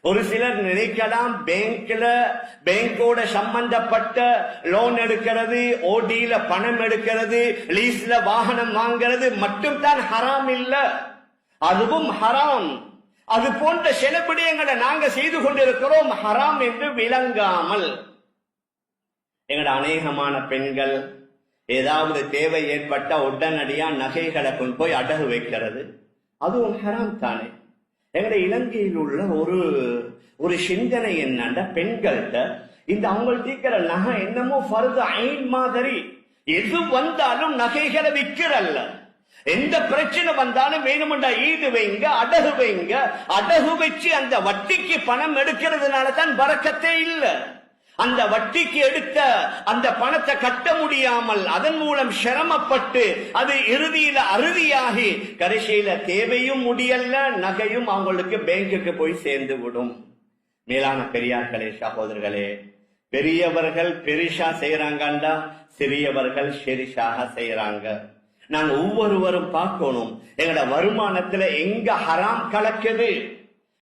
ஒரு சிலர் நினைக்கலாம் பேங்கோட சம்பந்தப்பட்ட லோன் எடுக்கிறது, ஓடியில பணம் எடுக்கிறது, லீஸ்ல வாகனம் வாங்கிறது மட்டும் தான் ஹராம் இல்ல, அதுவும் ஹராம். அது போன்ற சில விடயங்களை நாங்க செய்து கொண்டிருக்கிறோம் ஹராம் என்று விளங்காமல். எங்களோட அநேகமான பெண்கள் ஏதாவது தேவை ஏற்பட்ட உடனடியா நகைகளை கொண்டு போய் அடகு வைக்கிறது, அதுவும் ஹராம் தானே. எங்கட இலங்கையில் உள்ள ஒரு சிந்தனை என்னன்னா, பெண்கள்கிட்ட இந்த அவங்க தீக்கிற நகை என்னமோ ஃபர்து ஐன் மாதிரி, எது வந்தாலும் நகைகளை விற்கிறல்ல, எந்த பிரச்சனை வந்தாலும் வேணுமெண்டா ஈடு வைங்க, அடகு வைங்க, அடகு வச்சு அந்த வட்டிக்கு பணம் எடுக்கிறதுனால தான் பரக்கத்தே இல்ல. அந்த வட்டிக்கு எடுத்த அந்த பணத்தை கட்ட முடியாமல் அதன் மூலம் சிரமப்பட்டு அது இறுதியில அறுதியாகி கடைசியில தேவையும் முடியல, நகையும் அவங்களுக்கு பேங்குக்கு போய் சேர்ந்து விடும். மேலான பெரியார்களே, சகோதரர்களே, பெரியவர்கள் பெரிசா செய்யறாங்கண்டா சிறியவர்கள் ஷெரிஷாக செய்யறாங்க. நாங்க ஒவ்வொருவரும் பார்க்கணும் எங்கட வருமானத்துல எங்க ஹராம் கலக்குது.